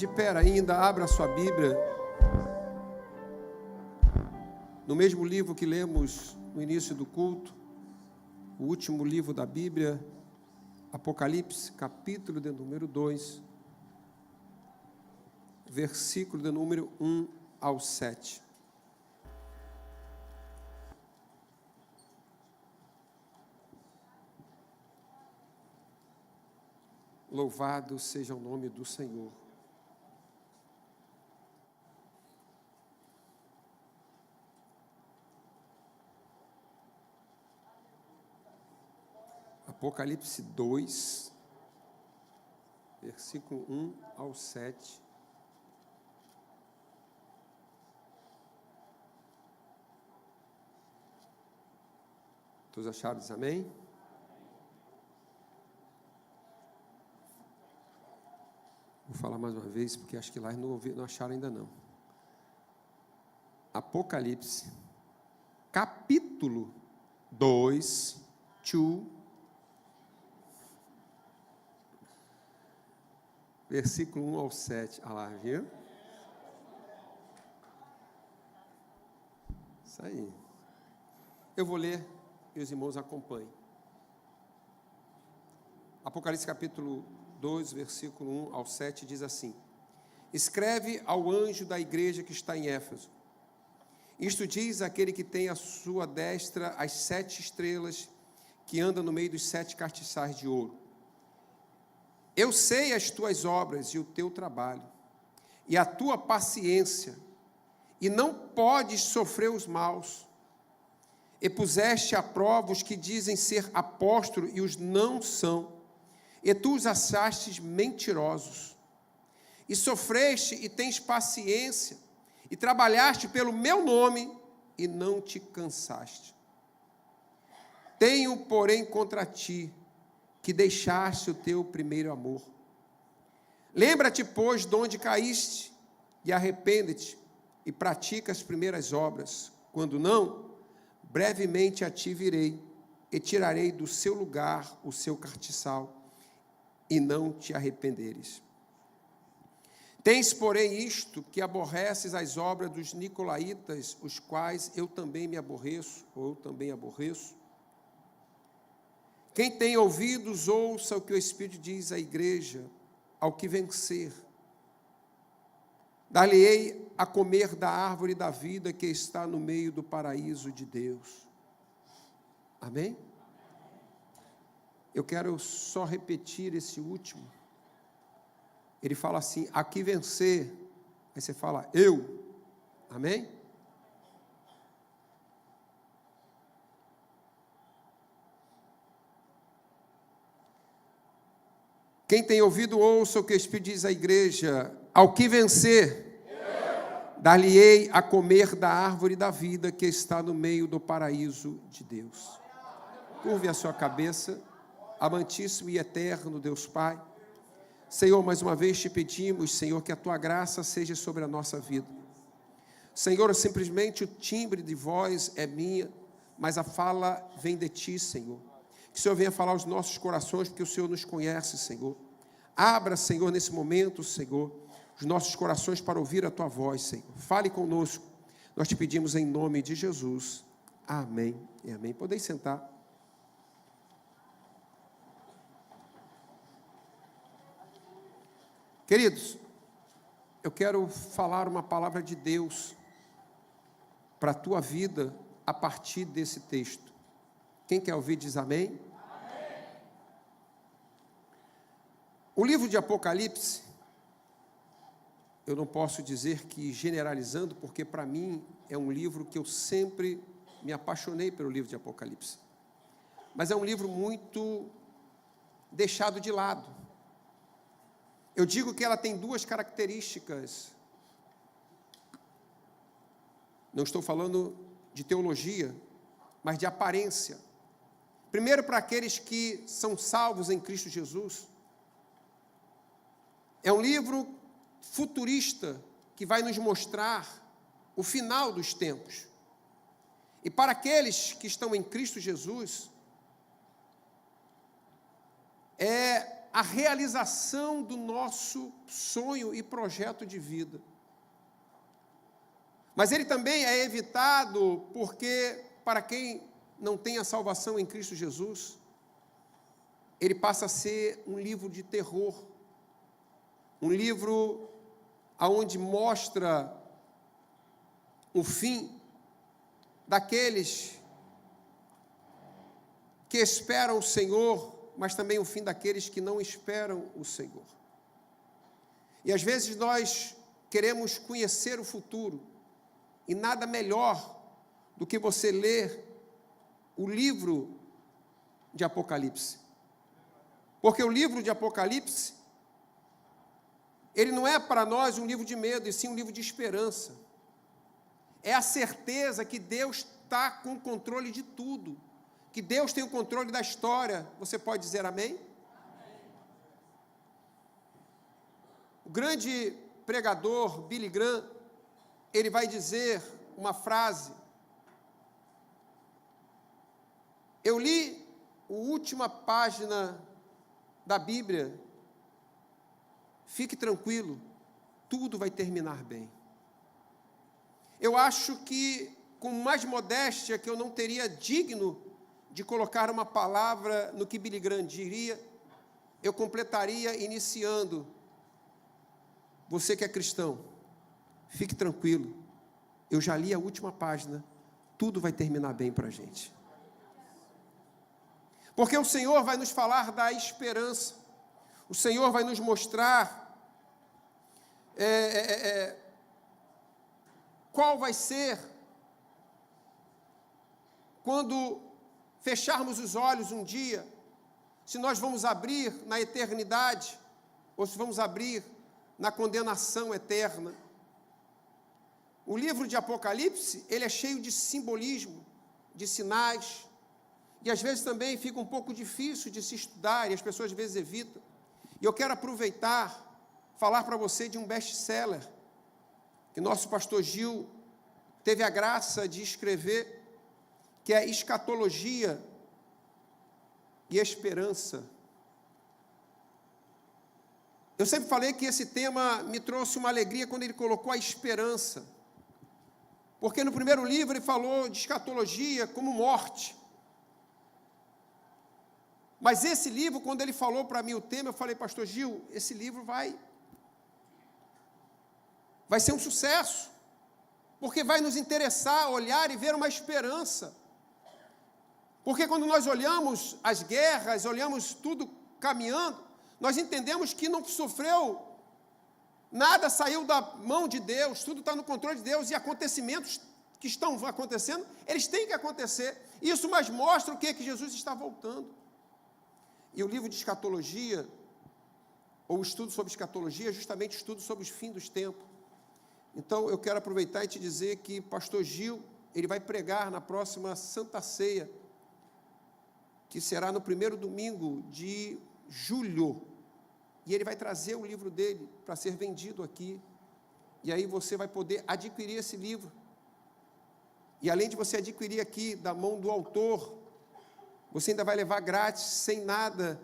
De pé ainda, abra a sua Bíblia. No mesmo livro que lemos no início do culto, o último livro da Bíblia, Apocalipse, capítulo de número 2, versículo de número 1 ao 7. Louvado seja o nome do Senhor. Apocalipse 2, versículo 1 ao 7. Todos acharam? Diz amém? Vou falar mais uma vez, porque acho que lá não acharam ainda não. Apocalipse, capítulo 2, versículo 1 ao 7. Olha lá, viu? Isso aí. Eu vou ler e os irmãos acompanhem. Apocalipse capítulo 2, versículo 1 ao 7 diz assim: Escreve ao anjo da igreja que está em Éfeso. Isto diz aquele que tem à sua destra as 7 estrelas, que anda no meio dos 7 castiçais de ouro. Eu sei as tuas obras e o teu trabalho, e a tua paciência, e não podes sofrer os maus. E puseste à prova os que dizem ser apóstolos e os não são, e tu os achastes mentirosos. E sofreste e tens paciência, e trabalhaste pelo meu nome, e não te cansaste. Tenho, porém, contra ti, que deixaste o teu primeiro amor. Lembra-te, pois, de onde caíste, e arrepende-te, e pratica as primeiras obras. Quando não, brevemente a ti virei, e tirarei do seu lugar o seu castiçal, e não te arrependeres. Tens, porém, isto, que aborreces as obras dos nicolaítas, os quais eu também me aborreço, ou eu também aborreço. Quem tem ouvidos, ouça o que o Espírito diz à igreja. Ao que vencer, dar-lhe-ei a comer da árvore da vida que está no meio do paraíso de Deus. Amém? Eu quero só repetir esse último. Ele fala assim: a que vencer. Aí você fala, eu. Amém? Quem tem ouvido, ouça o que o Espírito diz à igreja. Ao que vencer, dar-lhe-ei a comer da árvore da vida que está no meio do paraíso de Deus. Curve a sua cabeça, amantíssimo e eterno Deus Pai. Senhor, mais uma vez te pedimos, Senhor, que a tua graça seja sobre a nossa vida. Senhor, simplesmente o timbre de voz é minha, mas a fala vem de ti, Senhor. Que o Senhor venha falar aos nossos corações, porque o Senhor nos conhece, Senhor. Abra, Senhor, nesse momento, Senhor, os nossos corações para ouvir a tua voz, Senhor. Fale conosco. Nós te pedimos em nome de Jesus. Amém e amém. Podeis sentar. Queridos, eu quero falar uma palavra de Deus para a tua vida a partir desse texto. Quem quer ouvir diz amém? Amém. O livro de Apocalipse, eu não posso dizer que generalizando, porque para mim é um livro que eu sempre me apaixonei pelo livro de Apocalipse. Mas é um livro muito deixado de lado. Eu digo que ela tem 2 características. Não estou falando de teologia, mas de aparência. Primeiro, para aqueles que são salvos em Cristo Jesus. É um livro futurista que vai nos mostrar o final dos tempos. E para aqueles que estão em Cristo Jesus, é a realização do nosso sonho e projeto de vida. Mas ele também é evitado porque, para quem não tem a salvação em Cristo Jesus, ele passa a ser um livro de terror, um livro onde mostra o fim daqueles que esperam o Senhor, mas também o fim daqueles que não esperam o Senhor. E às vezes nós queremos conhecer o futuro, e nada melhor do que você ler o livro de Apocalipse. Porque o livro de Apocalipse, ele não é para nós um livro de medo, e sim um livro de esperança. É a certeza que Deus está com o controle de tudo, que Deus tem o controle da história. Você pode dizer amém? O grande pregador Billy Graham, ele vai dizer uma frase: eu li a última página da Bíblia, fique tranquilo, tudo vai terminar bem. Eu acho que, com mais modéstia, que eu não teria digno de colocar uma palavra no que Billy Graham diria, eu completaria iniciando: você que é cristão, fique tranquilo, eu já li a última página, tudo vai terminar bem para a gente. Porque o Senhor vai nos falar da esperança, o Senhor vai nos mostrar qual vai ser, quando fecharmos os olhos um dia, se nós vamos abrir na eternidade, ou se vamos abrir na condenação eterna. O livro de Apocalipse, ele é cheio de simbolismo, de sinais, e às vezes também fica um pouco difícil de se estudar, e as pessoas às vezes evitam. E eu quero aproveitar, falar para você de um best-seller, que nosso pastor Gil teve a graça de escrever, que é Escatologia e Esperança. Eu sempre falei que esse tema me trouxe uma alegria quando ele colocou a esperança, porque no primeiro livro ele falou de escatologia como morte. Mas esse livro, quando ele falou para mim o tema, eu falei: pastor Gil, esse livro vai ser um sucesso, porque vai nos interessar, olhar e ver uma esperança. Porque quando nós olhamos as guerras, olhamos tudo caminhando, nós entendemos que não sofreu, nada saiu da mão de Deus, tudo está no controle de Deus, e acontecimentos que estão acontecendo, eles têm que acontecer. Isso mais mostra o que? Que Jesus está voltando. E o livro de escatologia, ou o estudo sobre escatologia, é justamente o estudo sobre os fins dos tempos. Então, eu quero aproveitar e te dizer que pastor Gil, ele vai pregar na próxima Santa Ceia, que será no primeiro domingo de julho, e ele vai trazer o livro dele para ser vendido aqui, e aí você vai poder adquirir esse livro, e além de você adquirir aqui da mão do autor, você ainda vai levar grátis, sem nada,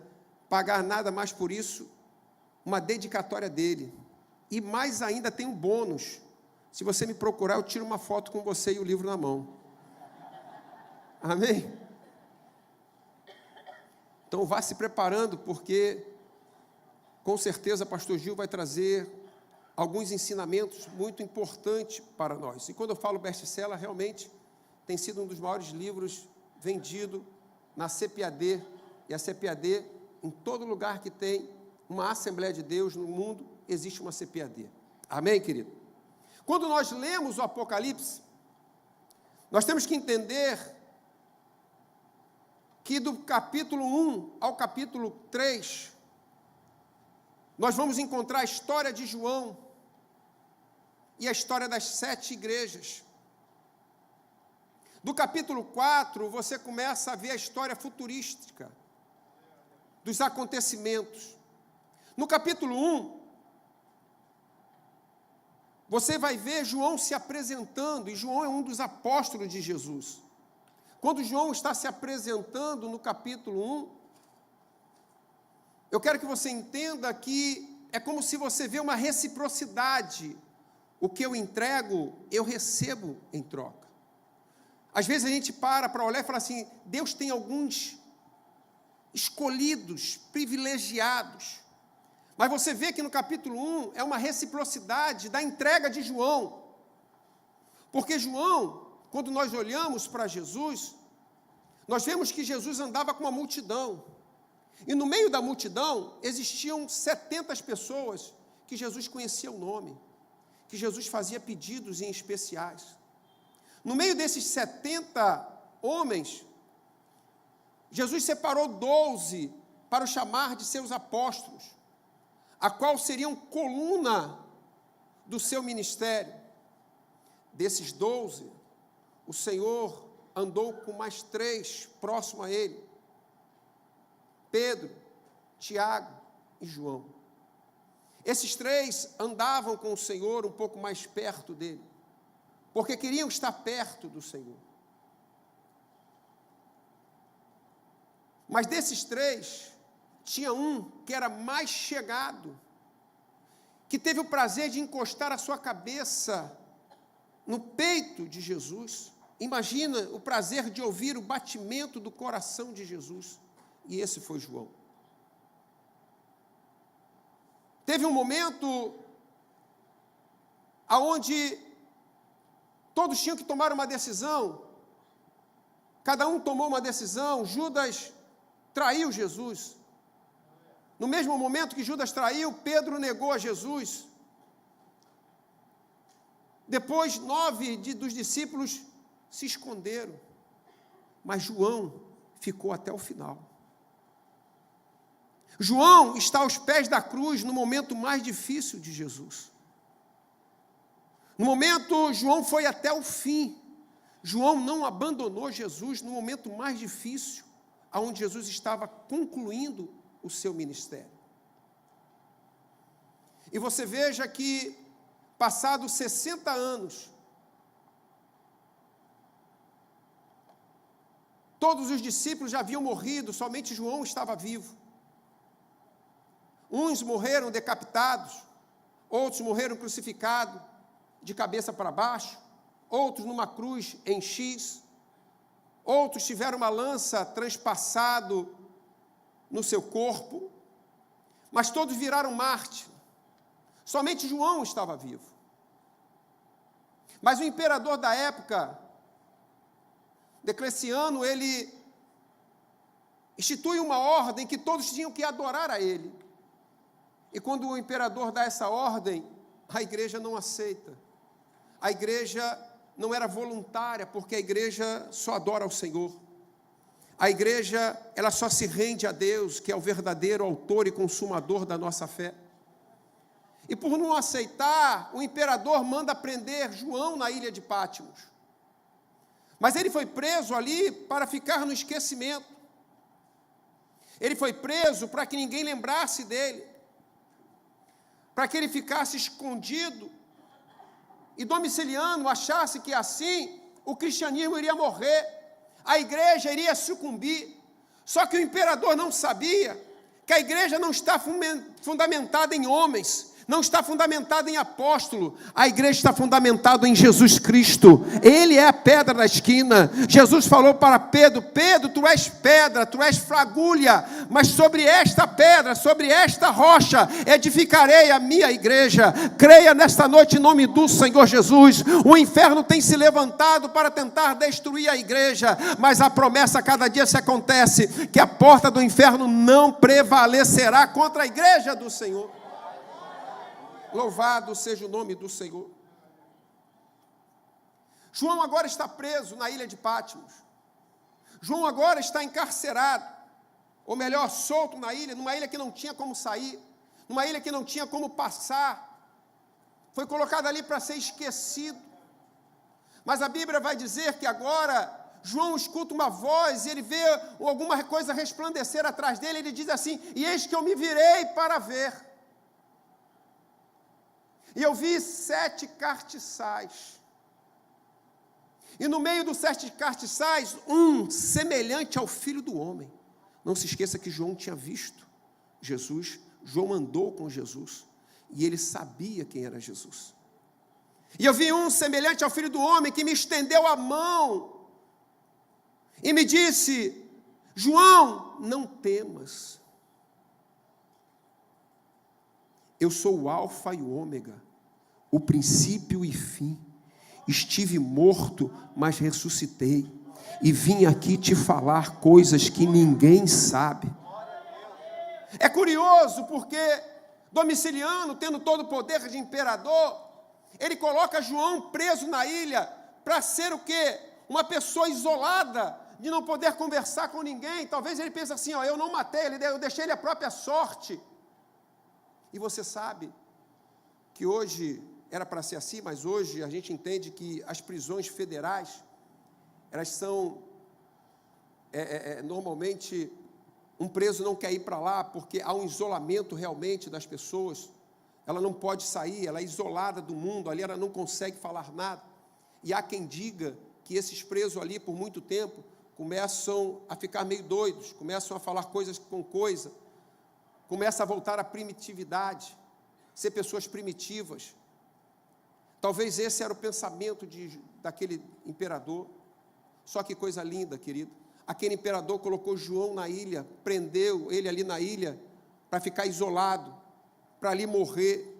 pagar nada mais por isso, uma dedicatória dele. E mais ainda tem um bônus. Se você me procurar, eu tiro uma foto com você e o livro na mão. Amém? Então vá se preparando, porque com certeza pastor Gil vai trazer alguns ensinamentos muito importantes para nós. E quando eu falo best-seller, realmente tem sido um dos maiores livros vendidos na CPAD, e a CPAD, em todo lugar que tem uma Assembleia de Deus no mundo, existe uma CPAD. Amém, querido? Quando nós lemos o Apocalipse, nós temos que entender que do capítulo 1 ao capítulo 3, nós vamos encontrar a história de João e a história das 7 igrejas. Do capítulo 4, você começa a ver a história futurística dos acontecimentos. No capítulo 1, você vai ver João se apresentando, e João é um dos apóstolos de Jesus. Quando João está se apresentando no capítulo 1, eu quero que você entenda que é como se você vê uma reciprocidade. O que eu entrego, eu recebo em troca. Às vezes a gente para olhar e fala assim, Deus tem alguns escolhidos, privilegiados. Mas você vê que no capítulo 1 é uma reciprocidade da entrega de João. Porque João, quando nós olhamos para Jesus, nós vemos que Jesus andava com uma multidão. E no meio da multidão existiam 70 pessoas que Jesus conhecia o nome, que Jesus fazia pedidos em especiais. No meio desses 70 homens, Jesus separou 12 para o chamar de seus apóstolos, a qual seriam coluna do seu ministério. Desses 12, o Senhor andou com mais 3 próximo a ele, Pedro, Tiago e João. Esses 3 andavam com o Senhor um pouco mais perto dele, porque queriam estar perto do Senhor. Mas desses 3, tinha um que era mais chegado, que teve o prazer de encostar a sua cabeça no peito de Jesus. Imagina o prazer de ouvir o batimento do coração de Jesus. E esse foi João. Teve um momento aonde todos tinham que tomar uma decisão. Cada um tomou uma decisão. Judas traiu Jesus. No mesmo momento que Judas traiu, Pedro negou a Jesus. Depois, 9 dos discípulos se esconderam, mas João ficou até o final. João está aos pés da cruz no momento mais difícil de Jesus. No momento, João foi até o fim. João não abandonou Jesus no momento mais difícil, onde Jesus estava concluindo o seu ministério. E você veja que, passados 60 anos, todos os discípulos já haviam morrido, somente João estava vivo. Uns morreram decapitados, outros morreram crucificados, de cabeça para baixo, outros numa cruz em X, outros tiveram uma lança transpassado no seu corpo, mas todos viraram mártir. Somente João estava vivo. Mas o imperador da época, Diocleciano, ele institui uma ordem que todos tinham que adorar a ele. E quando o imperador dá essa ordem, a igreja não aceita. A igreja não era voluntária, porque a igreja só adora ao Senhor. A igreja, ela só se rende a Deus, que é o verdadeiro autor e consumador da nossa fé. E por não aceitar, o imperador manda prender João na ilha de Patmos. Mas ele foi preso ali para ficar no esquecimento. Ele foi preso para que ninguém lembrasse dele, para que ele ficasse escondido, e Domiciliano achasse que assim o cristianismo iria morrer, a igreja iria sucumbir. Só que o imperador não sabia que a igreja não está fundamentada em homens, não está fundamentada em apóstolo, a igreja está fundamentada em Jesus Cristo. Ele é a pedra da esquina. Jesus falou para Pedro: Pedro, tu és pedra, tu és fagulha, mas sobre esta pedra, sobre esta rocha, edificarei a minha igreja. Creia nesta noite em nome do Senhor Jesus. O inferno tem se levantado para tentar destruir a igreja, mas a promessa a cada dia se acontece, que a porta do inferno não prevalecerá contra a igreja do Senhor. Louvado seja o nome do Senhor. João agora está preso na ilha de Patmos. João agora está encarcerado, ou melhor, solto na ilha, numa ilha que não tinha como sair, numa ilha que não tinha como passar. Foi colocado ali para ser esquecido. Mas a Bíblia vai dizer que agora João escuta uma voz e ele vê alguma coisa resplandecer atrás dele. Ele diz assim: e eis que eu me virei para ver. E eu vi 7 cartiçais. E no meio dos 7 cartiçais, um semelhante ao Filho do Homem. Não se esqueça que João tinha visto Jesus, João andou com Jesus, e ele sabia quem era Jesus. E eu vi um semelhante ao Filho do Homem, que me estendeu a mão, e me disse: João, não temas, eu sou o Alfa e o Ômega, o princípio e fim. Estive morto, mas ressuscitei, e vim aqui te falar coisas que ninguém sabe. É curioso porque Domiciano, tendo todo o poder de imperador, ele coloca João preso na ilha para ser o quê? Uma pessoa isolada, de não poder conversar com ninguém. Talvez ele pense assim, eu não matei ele, eu deixei ele à própria sorte. E você sabe que hoje era para ser assim, mas hoje a gente entende que as prisões federais, elas são, normalmente, um preso não quer ir para lá, porque há um isolamento realmente das pessoas, ela não pode sair, ela é isolada do mundo, ali ela não consegue falar nada, e há quem diga que esses presos ali, por muito tempo, começam a ficar meio doidos, começam a falar coisas com coisa, começam a voltar à primitividade, ser pessoas primitivas. Talvez esse era o pensamento daquele imperador. Só que coisa linda, querido. Aquele imperador colocou João na ilha, prendeu ele ali na ilha, para ficar isolado, para ali morrer.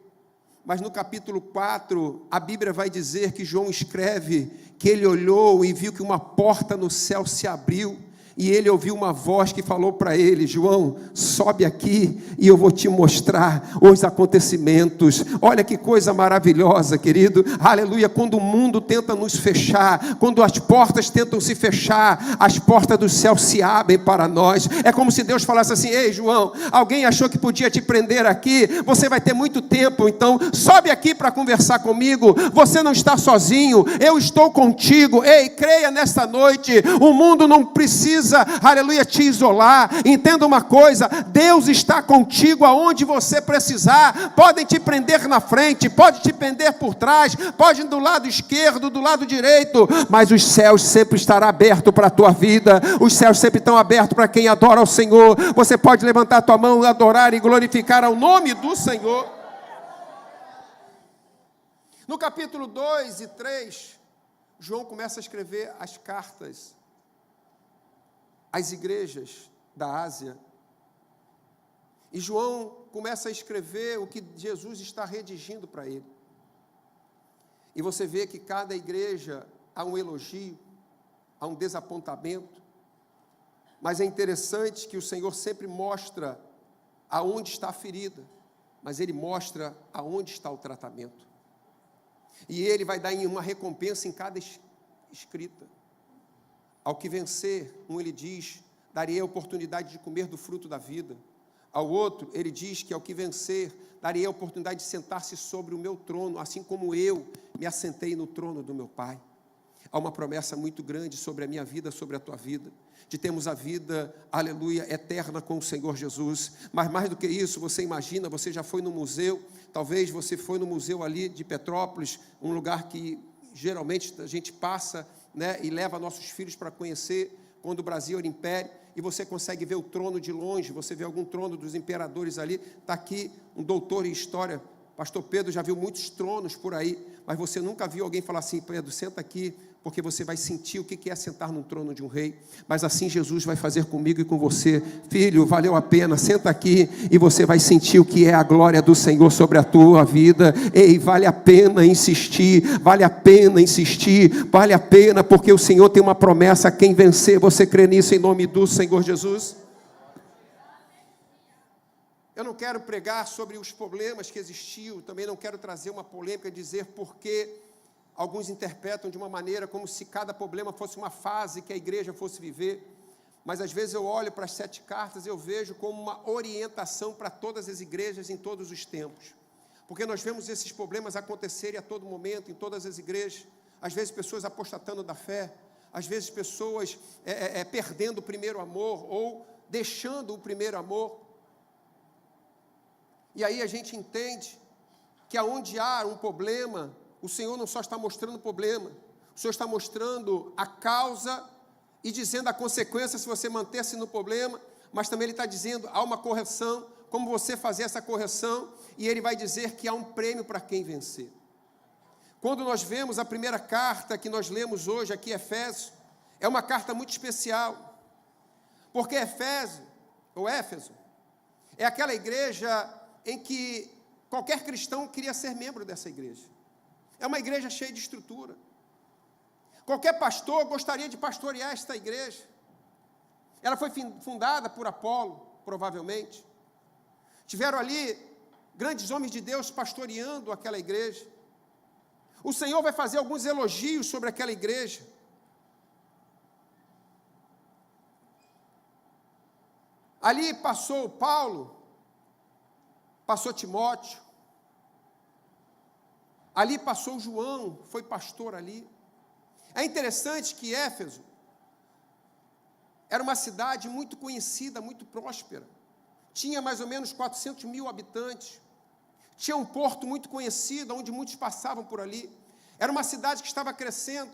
Mas no capítulo 4, a Bíblia vai dizer que João escreve que ele olhou e viu que uma porta no céu se abriu, e ele ouviu uma voz que falou para ele: João, sobe aqui e eu vou te mostrar os acontecimentos. Olha que coisa maravilhosa, querido, aleluia. Quando o mundo tenta nos fechar, quando as portas tentam se fechar, as portas do céu se abrem para nós. É como se Deus falasse assim: ei, João, alguém achou que podia te prender aqui, você vai ter muito tempo, então sobe aqui para conversar comigo, você não está sozinho, eu estou contigo. Ei, creia nesta noite, o mundo não precisa, aleluia, te isolar. Entenda uma coisa, Deus está contigo aonde você precisar. Podem te prender na frente, pode te prender por trás, pode do lado esquerdo, do lado direito, mas os céus sempre estarão abertos para a tua vida, os céus sempre estão abertos para quem adora ao Senhor. Você pode levantar a tua mão, adorar e glorificar ao nome do Senhor. No capítulo 2 e 3, João começa a escrever as cartas às igrejas da Ásia. E João começa a escrever o que Jesus está redigindo para ele. E você vê que cada igreja há um elogio, há um desapontamento. Mas é interessante que o Senhor sempre mostra aonde está a ferida, mas Ele mostra aonde está o tratamento. E Ele vai dar uma recompensa em cada escrita. Ao que vencer, ele diz: darei a oportunidade de comer do fruto da vida. Ao outro, ele diz que ao que vencer, darei a oportunidade de sentar-se sobre o meu trono, assim como eu me assentei no trono do meu Pai. Há uma promessa muito grande sobre a minha vida, sobre a tua vida, de termos a vida, aleluia, eterna com o Senhor Jesus. Mas mais do que isso, você imagina, você já foi no museu, talvez você foi no museu ali de Petrópolis, um lugar que geralmente a gente passa, né, e leva nossos filhos para conhecer, quando o Brasil era império, e você consegue ver o trono de longe, você vê algum trono dos imperadores ali. Está aqui um doutor em história, pastor Pedro, já viu muitos tronos por aí, mas você nunca viu alguém falar assim: Pedro, senta aqui, porque você vai sentir o que é sentar no trono de um rei. Mas assim Jesus vai fazer comigo e com você. Filho, valeu a pena, senta aqui e você vai sentir o que é a glória do Senhor sobre a tua vida. Ei, vale a pena insistir, vale a pena insistir, vale a pena, porque o Senhor tem uma promessa a quem vencer. Você crê nisso em nome do Senhor Jesus? Eu não quero pregar sobre os problemas que existiam, também não quero trazer uma polêmica, dizer porque alguns interpretam de uma maneira como se cada problema fosse uma fase que a igreja fosse viver, mas às vezes eu olho para as 7 cartas e eu vejo como uma orientação para todas as igrejas em todos os tempos, porque nós vemos esses problemas acontecerem a todo momento, em todas as igrejas, às vezes pessoas apostatando da fé, às vezes pessoas perdendo o primeiro amor, ou deixando o primeiro amor, e aí a gente entende que aonde há um problema, o Senhor não só está mostrando o problema, o Senhor está mostrando a causa e dizendo a consequência se você manter-se no problema, mas também Ele está dizendo, há uma correção, como você fazer essa correção, e ele vai dizer que há um prêmio para quem vencer. Quando nós vemos a primeira carta que nós lemos hoje, aqui, Efésios, é uma carta muito especial, porque Éfeso, é aquela igreja em que qualquer cristão queria ser membro dessa igreja. É uma igreja cheia de estrutura. Qualquer pastor gostaria de pastorear esta igreja. Ela foi fundada por Apolo, provavelmente. Tiveram ali grandes homens de Deus pastoreando aquela igreja. O Senhor vai fazer alguns elogios sobre aquela igreja. Ali passou Paulo, passou Timóteo, ali passou João, foi pastor ali. É interessante que Éfeso era uma cidade muito conhecida, muito próspera. Tinha mais ou menos 400 mil habitantes. Tinha um porto muito conhecido, onde muitos passavam por ali. Era uma cidade que estava crescendo.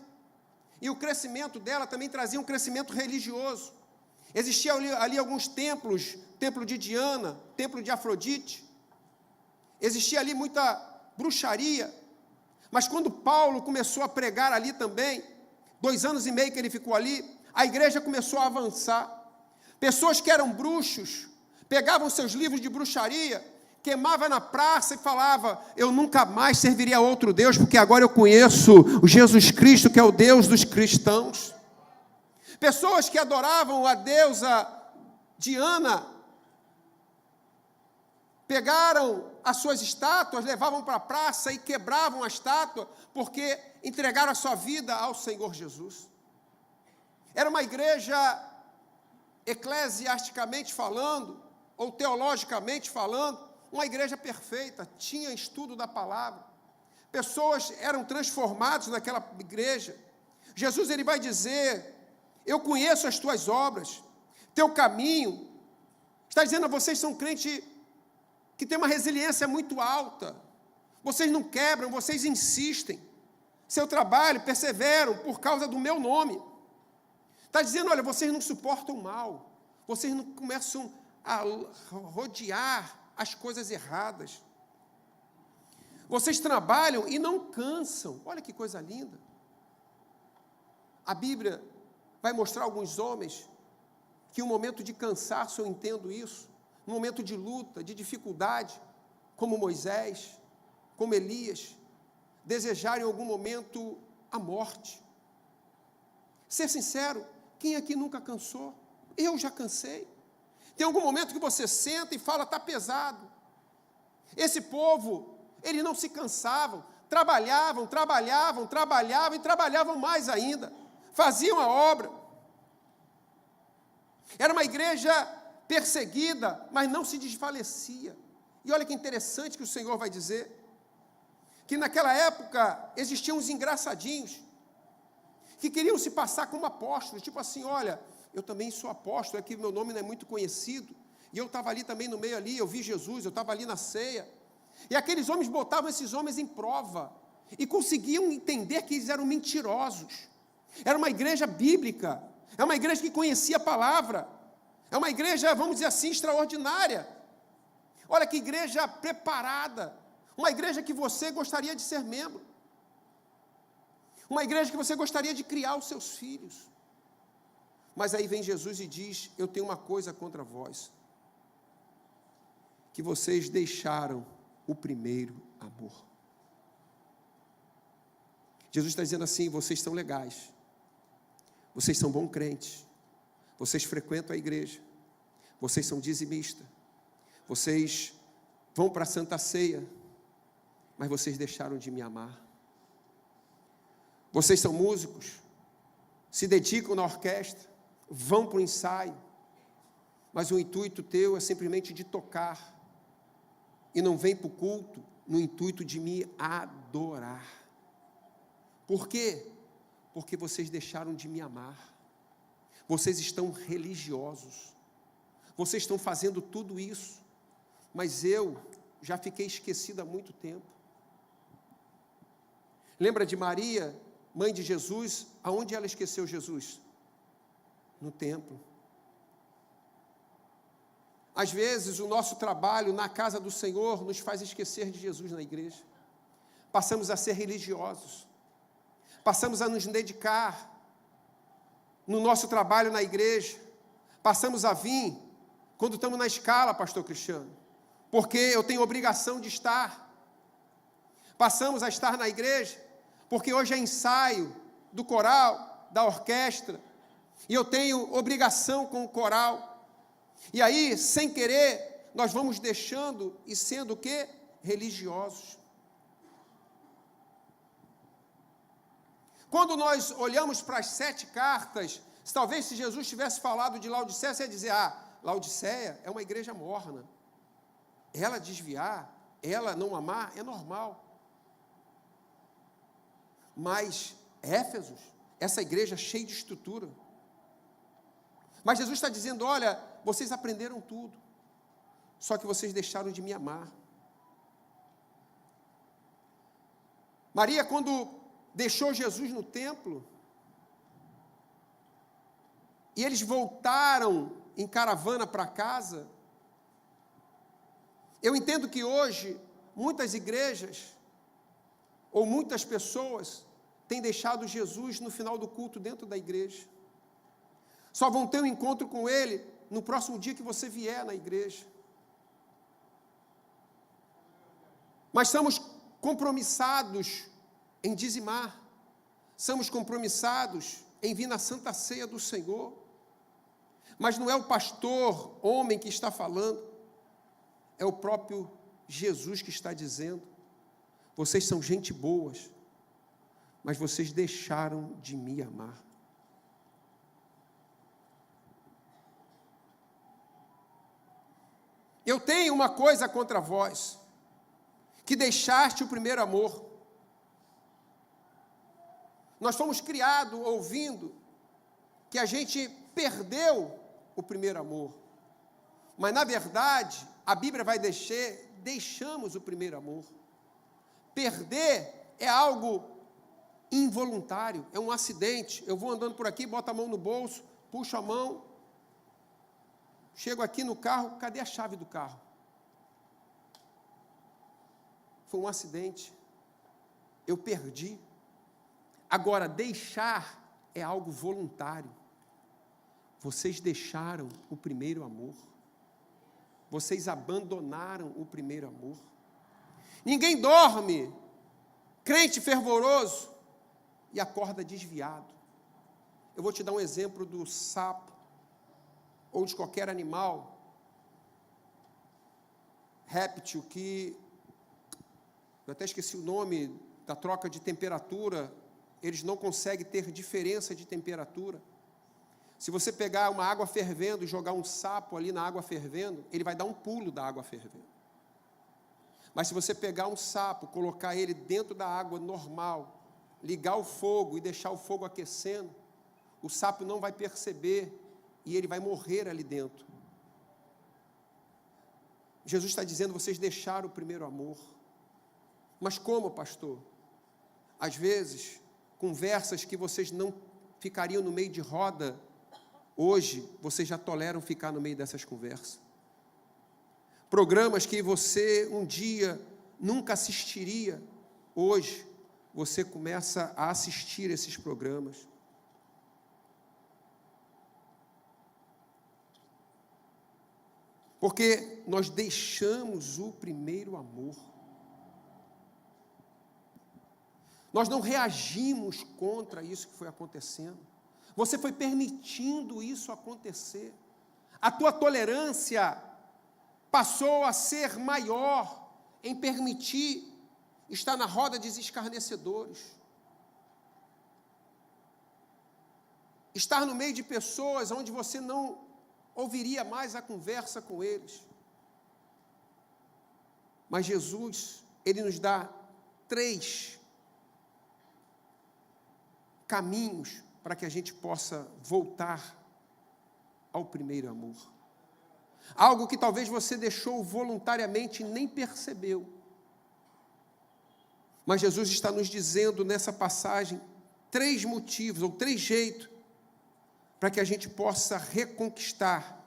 E o crescimento dela também trazia um crescimento religioso. Existiam ali alguns templos, templo de Diana, templo de Afrodite. Existia ali muita bruxaria. Mas quando Paulo começou a pregar ali também, 2 anos e meio que ele ficou ali, a igreja começou a avançar. Pessoas que eram bruxos, pegavam seus livros de bruxaria, queimava na praça e falava: eu nunca mais serviria a outro Deus, porque agora eu conheço o Jesus Cristo, que é o Deus dos cristãos. Pessoas que adoravam a deusa Diana, pegaram as suas estátuas, levavam para a praça e quebravam a estátua, porque entregaram a sua vida ao Senhor Jesus. Era uma igreja, eclesiasticamente falando, ou teologicamente falando, uma igreja perfeita, tinha estudo da palavra. Pessoas eram transformadas naquela igreja. Jesus ele vai dizer: eu conheço as tuas obras, teu caminho. Está dizendo a vocês, são crentes que têm uma resiliência muito alta. Vocês não quebram, vocês insistem. Seu trabalho, perseveram por causa do meu nome. Está dizendo, olha, vocês não suportam mal. Vocês não começam a rodear as coisas erradas. Vocês trabalham e não cansam. Olha que coisa linda. A Bíblia vai mostrar alguns homens que um momento de cansaço, eu entendo isso, um momento de luta, de dificuldade, como Moisés, como Elias, desejaram em algum momento a morte. Ser sincero, quem aqui nunca cansou? Eu já cansei. Tem algum momento que você senta e fala, está pesado. Esse povo, eles não se cansavam, trabalhavam e trabalhavam mais ainda. Faziam a obra. Era uma igreja perseguida, mas não se desfalecia. E olha que interessante que o Senhor vai dizer, que naquela época existiam uns engraçadinhos, que queriam se passar como apóstolos, tipo assim, olha, eu também sou apóstolo, é que meu nome não é muito conhecido, e eu estava ali também no meio ali, eu vi Jesus, eu estava ali na ceia, e aqueles homens botavam esses homens em prova, e conseguiam entender que eles eram mentirosos. Era uma igreja bíblica, é uma igreja que conhecia a palavra, é uma igreja, vamos dizer assim, extraordinária. Olha que igreja preparada, uma igreja que você gostaria de ser membro, uma igreja que você gostaria de criar os seus filhos. Mas aí vem Jesus e diz, eu tenho uma coisa contra vós, que vocês deixaram o primeiro amor. Jesus está dizendo assim, vocês são legais, vocês são bons crentes, vocês frequentam a igreja, vocês são dizimistas, vocês vão para a Santa Ceia, mas vocês deixaram de me amar. Vocês são músicos, se dedicam na orquestra, vão para o ensaio, mas o intuito teu é simplesmente de tocar, e não vem para o culto no intuito de me adorar. Por quê? Porque vocês deixaram de me amar. Vocês estão religiosos, vocês estão fazendo tudo isso, mas eu já fiquei esquecido há muito tempo. Lembra de Maria, mãe de Jesus? Aonde ela esqueceu Jesus? No templo. Às vezes, o nosso trabalho na casa do Senhor nos faz esquecer de Jesus na igreja. Passamos a ser religiosos. Passamos a nos dedicar no nosso trabalho na igreja. Passamos a vir quando estamos na escala, pastor Cristiano, porque eu tenho obrigação de estar. Passamos a estar na igreja porque hoje é ensaio do coral, da orquestra, e eu tenho obrigação com o coral. E aí, sem querer, nós vamos deixando e sendo o quê? Religiosos. Quando nós olhamos para as 7 cartas, talvez se Jesus tivesse falado de Laodiceia, você ia dizer, Laodiceia é uma igreja morna. Ela desviar, ela não amar, é normal. Mas Éfeso, essa igreja cheia de estrutura. Mas Jesus está dizendo, olha, vocês aprenderam tudo, só que vocês deixaram de me amar. Maria, quando deixou Jesus no templo, e eles voltaram em caravana para casa, eu entendo que hoje, muitas igrejas, ou muitas pessoas, têm deixado Jesus no final do culto dentro da igreja. Só vão ter um encontro com Ele no próximo dia que você vier na igreja. Mas somos compromissados em dizimar. Somos compromissados em vir na Santa Ceia do Senhor. Mas não é o pastor, homem, que está falando. É o próprio Jesus que está dizendo. Vocês são gente boas, mas vocês deixaram de me amar. Eu tenho uma coisa contra vós, que deixaste o primeiro amor. Nós fomos criados ouvindo que a gente perdeu o primeiro amor. Mas, na verdade, a Bíblia vai deixamos o primeiro amor. Perder é algo involuntário, é um acidente. Eu vou andando por aqui, boto a mão no bolso, puxo a mão, chego aqui no carro, cadê a chave do carro? Foi um acidente. Eu perdi. Agora, deixar é algo voluntário. Vocês deixaram o primeiro amor. Vocês abandonaram o primeiro amor. Ninguém dorme, crente fervoroso, e acorda desviado. Eu vou te dar um exemplo do sapo, ou de qualquer animal, réptil, que, eu até esqueci o nome, da troca de temperatura, eles não conseguem ter diferença de temperatura. Se você pegar uma água fervendo e jogar um sapo ali na água fervendo, ele vai dar um pulo da água fervendo. Mas se você pegar um sapo, colocar ele dentro da água normal, ligar o fogo e deixar o fogo aquecendo, o sapo não vai perceber e ele vai morrer ali dentro. Jesus está dizendo, vocês deixaram o primeiro amor. Mas como, pastor? Às vezes, conversas que vocês não ficariam no meio de roda, hoje vocês já toleram ficar no meio dessas conversas. Programas que você um dia nunca assistiria, hoje você começa a assistir esses programas. Porque nós deixamos o primeiro amor. Nós não reagimos contra isso que foi acontecendo. Você foi permitindo isso acontecer. A tua tolerância passou a ser maior em permitir estar na roda dos escarnecedores. Estar no meio de pessoas onde você não ouviria mais a conversa com eles. Mas Jesus, Ele nos dá 3 caminhos para que a gente possa voltar ao primeiro amor. Algo que talvez você deixou voluntariamente e nem percebeu. Mas Jesus está nos dizendo nessa passagem 3 motivos, ou 3 jeitos, para que a gente possa reconquistar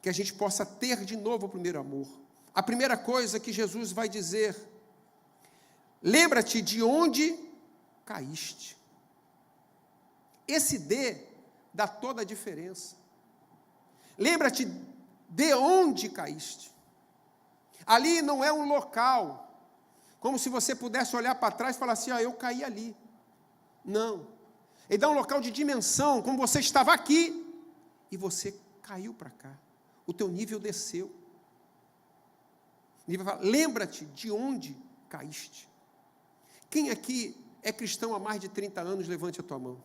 que a gente possa ter de novo o primeiro amor. A primeira coisa que Jesus vai dizer: lembra-te de onde caíste. Esse dá toda a diferença. Lembra-te de onde caíste. Ali não é um local, como se você pudesse olhar para trás e falar assim: eu caí ali. Não. Ele dá um local de dimensão, como você estava aqui, e você caiu para cá. O teu nível desceu. Ele vai falar: lembra-te de onde caíste. Quem aqui é cristão há mais de 30 anos, levante a tua mão.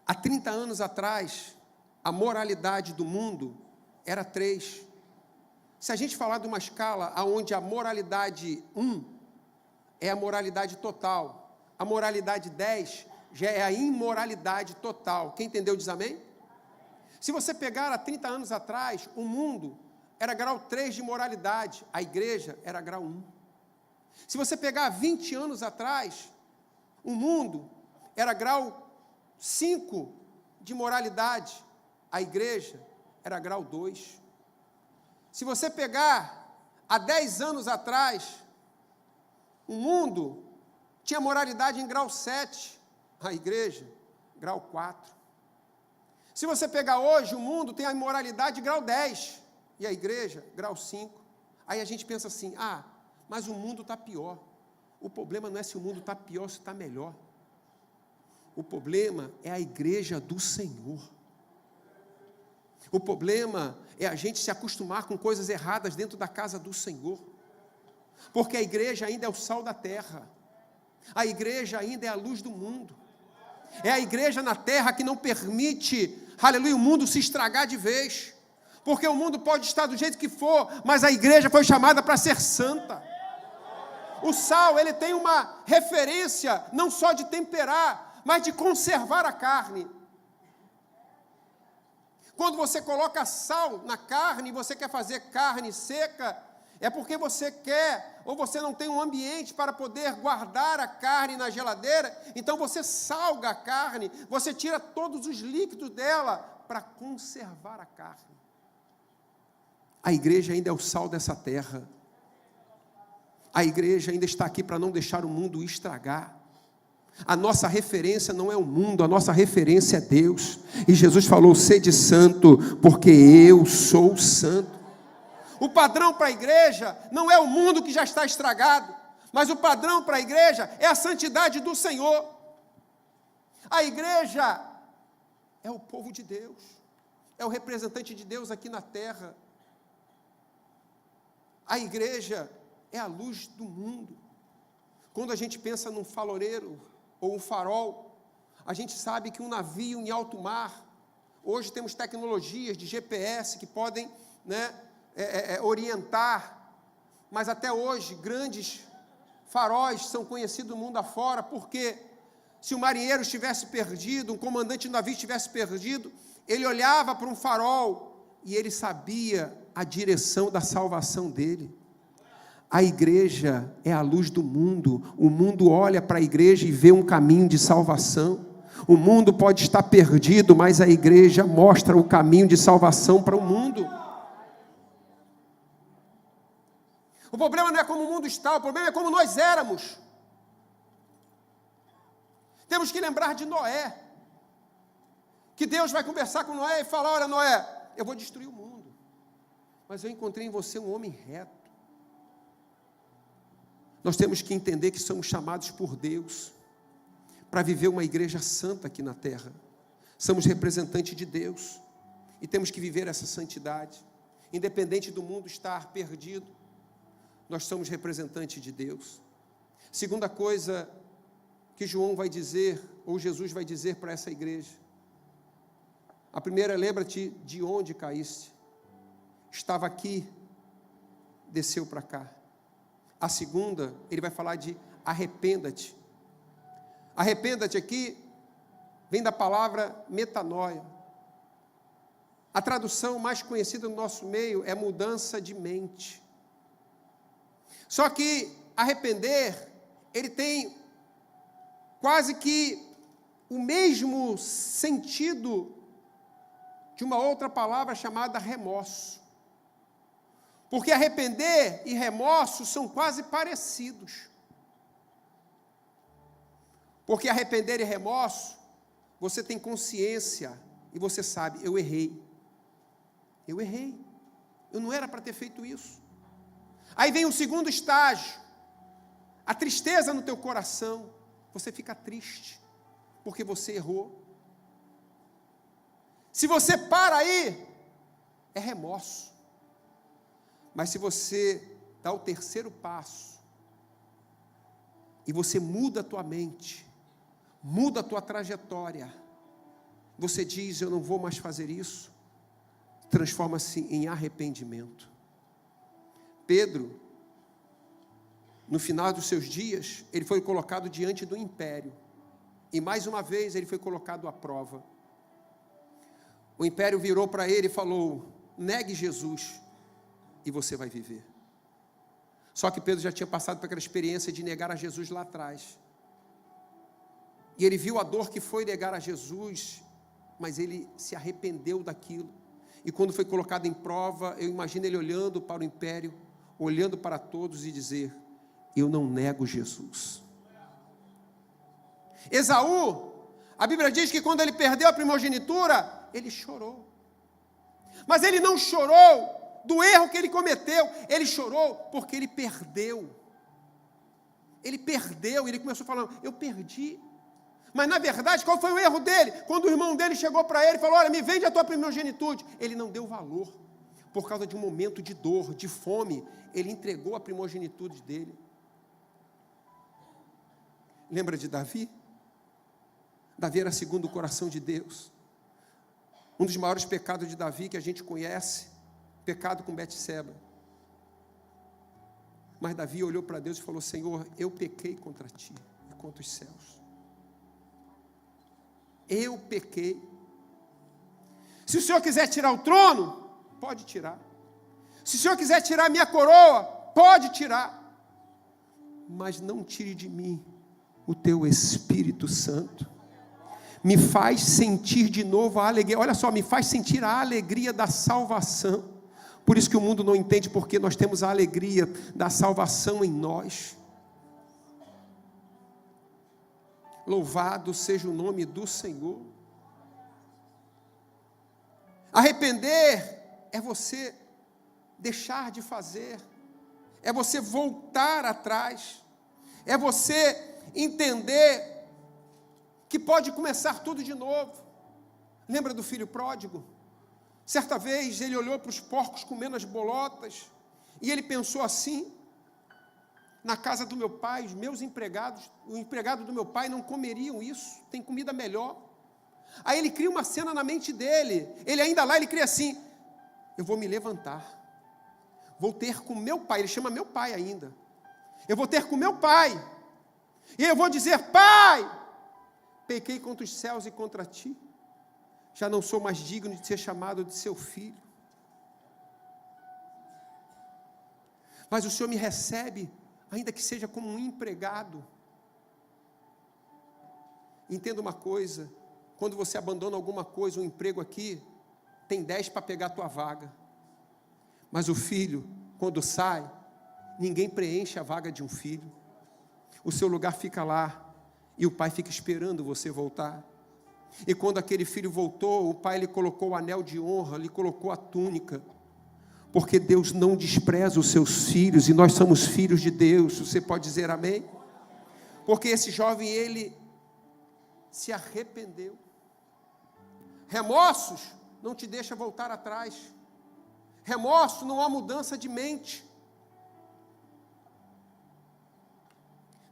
Há 30 anos atrás, a moralidade do mundo era 3. Se a gente falar de uma escala onde a moralidade 1 é a moralidade total, a moralidade 10 já é a imoralidade total. Quem entendeu diz amém? Se você pegar há 30 anos atrás, o mundo era grau 3 de moralidade, a igreja era grau 1. Se você pegar 20 anos atrás, o mundo era grau 5 de moralidade, a igreja era grau 2. Se você pegar há 10 anos atrás, o mundo tinha moralidade em grau 7, a igreja, grau 4. Se você pegar hoje, o mundo tem a moralidade grau 10, e a igreja, grau 5. Aí a gente pensa assim: mas o mundo está pior. O problema não é se o mundo está pior ou se está melhor. O problema é a igreja do Senhor. O problema é a gente se acostumar com coisas erradas dentro da casa do Senhor. Porque a igreja ainda é o sal da terra. A igreja ainda é a luz do mundo. É a igreja na terra que não permite, aleluia, o mundo se estragar de vez. Porque o mundo pode estar do jeito que for, mas a igreja foi chamada para ser santa. O sal, ele tem uma referência não só de temperar, mas de conservar a carne. Quando você coloca sal na carne, você quer fazer carne seca, é porque você quer, ou você não tem um ambiente para poder guardar a carne na geladeira, então você salga a carne, você tira todos os líquidos dela para conservar a carne. A igreja ainda é o sal dessa terra. A igreja ainda está aqui para não deixar o mundo estragar. A nossa referência não é o mundo, a nossa referência é Deus. E Jesus falou: sede santo, porque eu sou santo. O padrão para a igreja não é o mundo que já está estragado, mas o padrão para a igreja é a santidade do Senhor. A igreja é o povo de Deus, é o representante de Deus aqui na terra. A igreja é a luz do mundo. Quando a gente pensa num faroleiro ou um farol, a gente sabe que um navio em alto mar, hoje temos tecnologias de GPS que podem, orientar, mas até hoje grandes faróis são conhecidos no mundo afora, porque se o marinheiro estivesse perdido, um comandante do navio estivesse perdido, ele olhava para um farol e ele sabia a direção da salvação dele. A igreja é a luz do mundo. O mundo olha para a igreja e vê um caminho de salvação. O mundo pode estar perdido, mas a igreja mostra o caminho de salvação para o mundo. O problema não é como o mundo está, o problema é como nós éramos. Temos que lembrar de Noé, que Deus vai conversar com Noé e falar: olha, Noé, eu vou destruir o mundo, mas eu encontrei em você um homem reto. Nós temos que entender que somos chamados por Deus para viver uma igreja santa aqui na terra. Somos representantes de Deus e temos que viver essa santidade. Independente do mundo estar perdido, nós somos representantes de Deus. Segunda coisa que João vai dizer, ou Jesus vai dizer para essa igreja. A primeira, lembra-te de onde caíste. Estava aqui, desceu para cá. A segunda, ele vai falar de arrependa-te. Arrependa-te aqui vem da palavra metanoia. A tradução mais conhecida no nosso meio é mudança de mente. Só que arrepender, ele tem quase que o mesmo sentido de uma outra palavra chamada remorso. Porque arrepender e remorso são quase parecidos. Porque arrepender e remorso, você tem consciência e você sabe, eu errei. Eu errei. Eu não era para ter feito isso. Aí vem o segundo estágio, a tristeza no teu coração. Você fica triste, porque você errou. Se você para aí, é remorso. Mas se você dá o terceiro passo, e você muda a tua mente, muda a tua trajetória, você diz, eu não vou mais fazer isso, transforma-se em arrependimento. Pedro, no final dos seus dias, ele foi colocado diante do império, e mais uma vez ele foi colocado à prova. O império virou para ele e falou, negue Jesus, e você vai viver. Só que Pedro já tinha passado por aquela experiência de negar a Jesus lá atrás. E ele viu a dor que foi negar a Jesus, mas ele se arrependeu daquilo. E quando foi colocado em prova, eu imagino ele olhando para o império, olhando para todos e dizer, eu não nego Jesus. Esaú, a Bíblia diz que quando ele perdeu a primogenitura, ele chorou. Mas ele não chorou do erro que ele cometeu, ele chorou porque ele perdeu. Ele perdeu, ele começou falando, eu perdi. Mas na verdade, qual foi o erro dele? Quando o irmão dele chegou para ele e falou, olha, me vende a tua primogenitude. Ele não deu valor, por causa de um momento de dor, de fome, ele entregou a primogenitude dele. Lembra de Davi? Davi era segundo o coração de Deus. Um dos maiores pecados de Davi que a gente conhece, pecado com Betseba. Mas Davi olhou para Deus e falou, Senhor, eu pequei contra ti e contra os céus. Eu pequei. Se o Senhor quiser tirar o trono, pode tirar. Se o Senhor quiser tirar a minha coroa, pode tirar. Mas não tire de mim o teu Espírito Santo. Me faz sentir de novo a alegria. Olha só, me faz sentir a alegria da salvação. Por isso que o mundo não entende, porque nós temos a alegria da salvação em nós. Louvado seja o nome do Senhor. Arrepender é você deixar de fazer, é você voltar atrás, é você entender que pode começar tudo de novo. Lembra do filho pródigo? Certa vez ele olhou para os porcos comendo as bolotas, e ele pensou assim, na casa do meu pai, os meus empregados, o empregado do meu pai não comeriam isso, tem comida melhor. Aí ele cria uma cena na mente dele, ele ainda lá, ele cria assim, eu vou me levantar, vou ter com meu pai, ele chama meu pai ainda, eu vou ter com meu pai, e eu vou dizer, pai, pequei contra os céus e contra ti, já não sou mais digno de ser chamado de seu filho, mas o Senhor me recebe, ainda que seja como um empregado. Entenda uma coisa, quando você abandona alguma coisa, um emprego aqui, tem 10 para pegar a tua vaga, mas o filho, quando sai, ninguém preenche a vaga de um filho, o seu lugar fica lá, e o pai fica esperando você voltar. E quando aquele filho voltou, o pai lhe colocou o anel de honra, lhe colocou a túnica, porque Deus não despreza os seus filhos, e nós somos filhos de Deus. Você pode dizer amém? Porque esse jovem, ele se arrependeu. Remorsos não te deixa voltar atrás. Remorso não há mudança de mente.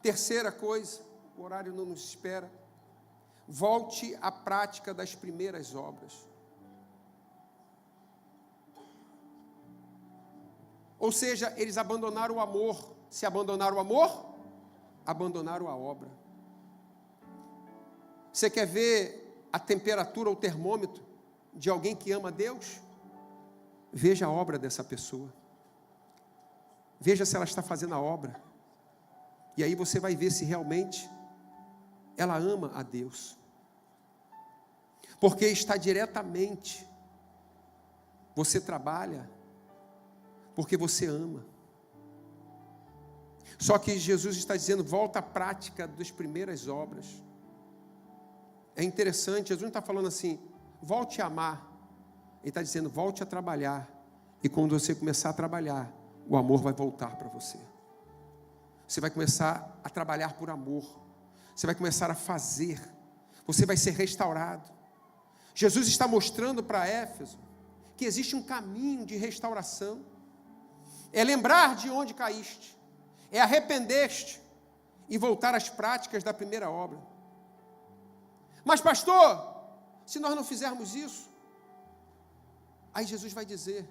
Terceira coisa, o horário não nos espera. Volte à prática das primeiras obras. Ou seja, eles abandonaram o amor. Se abandonaram o amor, abandonaram a obra. Você quer ver a temperatura ou o termômetro de alguém que ama Deus? Veja a obra dessa pessoa. Veja se ela está fazendo a obra. E aí você vai ver se realmente ela ama a Deus. Porque está diretamente Você trabalha porque você ama. Só que Jesus está dizendo, volta à prática das primeiras obras. É interessante, Jesus não está falando assim, volte a amar. Ele está dizendo, volte a trabalhar. E quando você começar a trabalhar, o amor vai voltar para você. Você vai começar a trabalhar por amor. Você vai começar a fazer. Você vai ser restaurado. Jesus está mostrando para Éfeso que existe um caminho de restauração. É lembrar de onde caíste. É arrepender-te e voltar às práticas da primeira obra. Mas pastor, se nós não fizermos isso, aí Jesus vai dizer,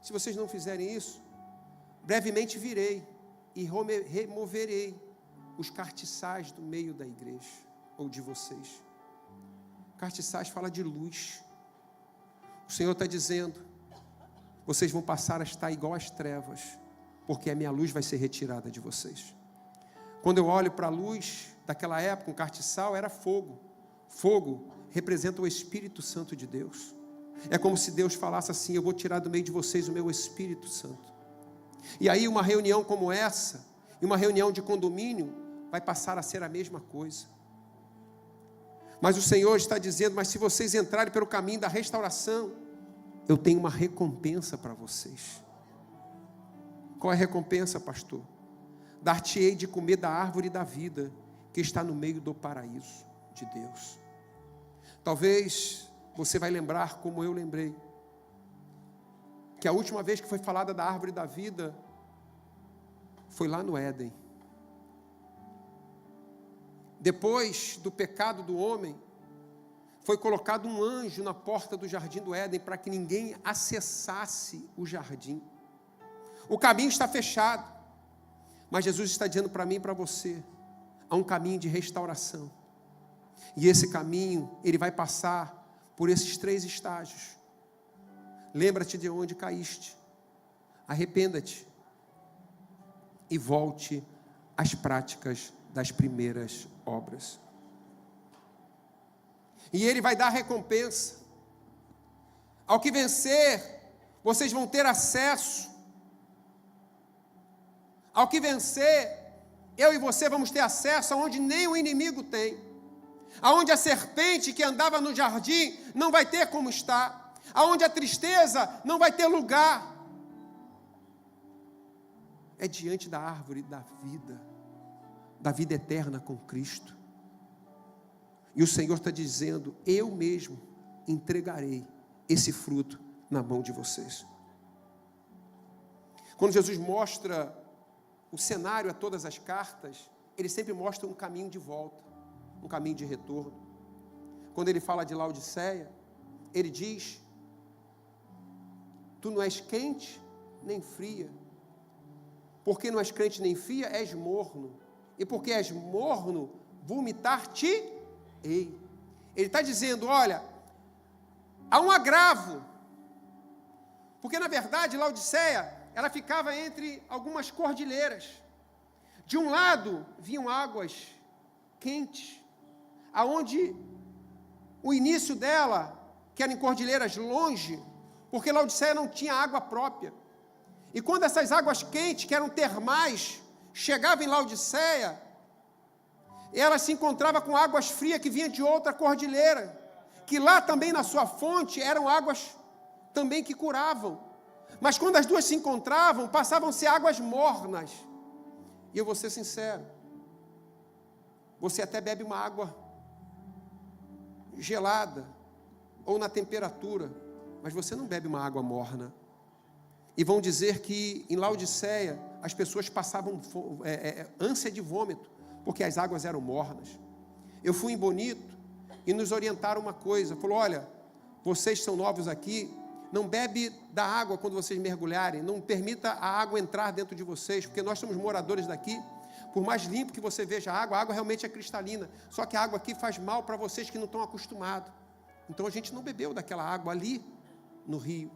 se vocês não fizerem isso, brevemente virei e removerei os cartiçais do meio da igreja, ou de vocês. Cartiçais fala de luz. O Senhor está dizendo, vocês vão passar a estar igual às trevas, porque a minha luz vai ser retirada de vocês. Quando eu olho para a luz daquela época, um cartiçal era fogo. Fogo representa o Espírito Santo de Deus. É como se Deus falasse assim, eu vou tirar do meio de vocês o meu Espírito Santo. E aí uma reunião como essa, e uma reunião de condomínio, vai passar a ser a mesma coisa. Mas o Senhor está dizendo, mas se vocês entrarem pelo caminho da restauração, eu tenho uma recompensa para vocês. Qual é a recompensa, pastor? Dar-te-ei de comer da árvore da vida, que está no meio do paraíso de Deus. Talvez você vai lembrar, como eu lembrei, que a última vez que foi falada da árvore da vida, foi lá no Éden. Depois do pecado do homem, foi colocado um anjo na porta do jardim do Éden, para que ninguém acessasse o jardim. O caminho está fechado, mas Jesus está dizendo para mim e para você, há um caminho de restauração, e esse caminho, ele vai passar por esses 3 estágios. Lembra-te de onde caíste, arrependa-te, e volte às práticas das primeiras obras. E ele vai dar recompensa. Ao que vencer, vocês vão ter acesso. Ao que vencer, eu e você vamos ter acesso aonde nem o inimigo tem. Aonde a serpente que andava no jardim não vai ter como estar. Aonde a tristeza não vai ter lugar. É diante da árvore da vida eterna com Cristo. E o Senhor está dizendo, eu mesmo entregarei esse fruto na mão de vocês. Quando Jesus mostra o cenário a todas as cartas, ele sempre mostra um caminho de volta, um caminho de retorno. Quando ele fala de Laodiceia, ele diz, tu não és quente nem fria. Porque não és crente nem fria, és morno. E porque és morno, vomitar-te-ei. Ele está dizendo, olha, há um agravo. Porque na verdade, Laodiceia, ela ficava entre algumas cordilheiras. De um lado, vinham águas quentes, aonde o início dela, que era em cordilheiras longe, porque Laodiceia não tinha água própria. E quando essas águas quentes, que eram termais, chegavam em Laodiceia, ela se encontrava com águas frias que vinham de outra cordilheira, que lá também na sua fonte eram águas também que curavam. Mas quando as duas se encontravam, passavam a ser águas mornas. E eu vou ser sincero, você até bebe uma água gelada, ou na temperatura, mas você não bebe uma água morna. E vão dizer que em Laodiceia as pessoas passavam ânsia de vômito, porque as águas eram mornas. Eu fui em Bonito e nos orientaram uma coisa, falou, olha, vocês são novos aqui, não bebe da água quando vocês mergulharem, não permita a água entrar dentro de vocês, porque nós somos moradores daqui, por mais limpo que você veja a água realmente é cristalina, só que a água aqui faz mal para vocês que não estão acostumados. Então a gente não bebeu daquela água ali no rio.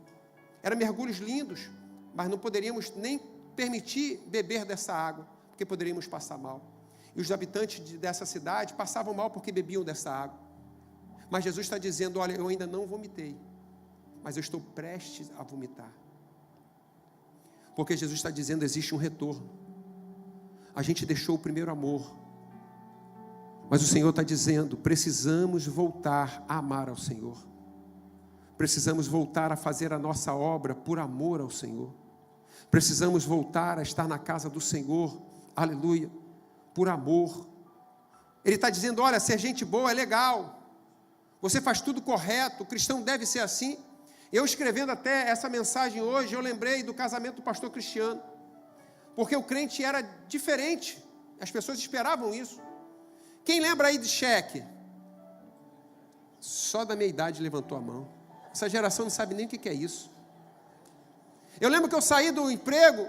Eram mergulhos lindos, mas não poderíamos nem permitir beber dessa água, porque poderíamos passar mal. E os habitantes dessa cidade passavam mal porque bebiam dessa água. Mas Jesus está dizendo, olha, eu ainda não vomitei, mas eu estou prestes a vomitar. Porque Jesus está dizendo, existe um retorno. A gente deixou o primeiro amor. Mas o Senhor está dizendo, precisamos voltar a amar ao Senhor. Precisamos voltar a fazer a nossa obra por amor ao Senhor. Precisamos voltar a estar na casa do Senhor, aleluia, por amor. Ele está dizendo, olha, ser gente boa é legal. Você faz tudo correto, o cristão deve ser assim. Eu escrevendo até essa mensagem hoje, eu lembrei do casamento do pastor Cristiano. Porque o crente era diferente. As pessoas esperavam isso. Quem lembra aí de cheque? Só da minha idade levantou a mão. Essa geração não sabe nem o que é isso. Eu lembro que eu saí do emprego,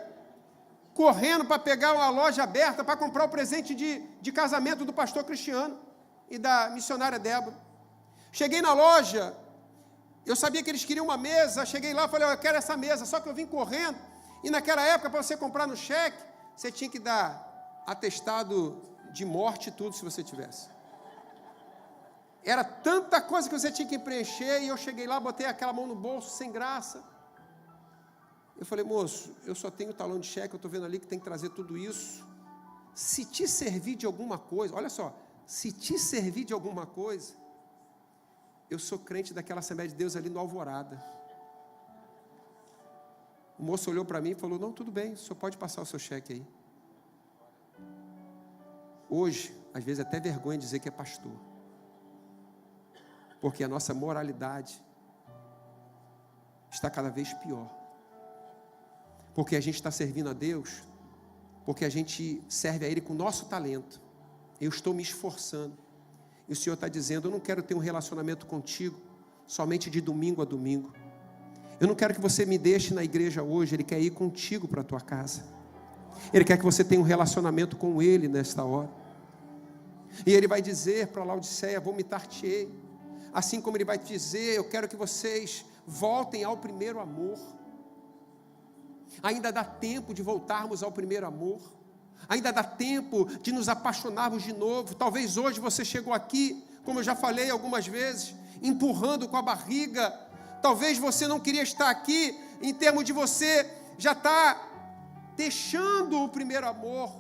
correndo para pegar uma loja aberta, para comprar o presente de casamento do pastor Cristiano e da missionária Débora. Cheguei na loja, eu sabia que eles queriam uma mesa, cheguei lá e falei, eu quero essa mesa, só que eu vim correndo, e naquela época, para você comprar no cheque, você tinha que dar atestado de morte e tudo, se você tivesse. Era tanta coisa que você tinha que preencher, e eu cheguei lá, botei aquela mão no bolso, sem graça. Eu falei, moço, eu só tenho talão de cheque, eu estou vendo ali que tem que trazer tudo isso. Se te servir de alguma coisa, olha só, se te servir de alguma coisa, eu sou crente daquela Assembleia de Deus ali no Alvorada. O moço olhou para mim e falou, não, tudo bem, o senhor pode passar o seu cheque aí. Hoje, às vezes até vergonha dizer que é pastor. Porque a nossa moralidade está cada vez pior. Porque a gente está servindo a Deus, porque a gente serve a Ele com o nosso talento. Eu estou me esforçando. E o Senhor está dizendo, eu não quero ter um relacionamento contigo somente de domingo a domingo. Eu não quero que você me deixe na igreja hoje, Ele quer ir contigo para a tua casa. Ele quer que você tenha um relacionamento com Ele nesta hora. E Ele vai dizer para Laodiceia, vomitar-te-ei. Assim como Ele vai dizer, eu quero que vocês voltem ao primeiro amor. Ainda dá tempo de voltarmos ao primeiro amor. Ainda dá tempo de nos apaixonarmos de novo. Talvez hoje você chegou aqui, como eu já falei algumas vezes, empurrando com a barriga. Talvez você não queria estar aqui, em termos de você já estar deixando o primeiro amor.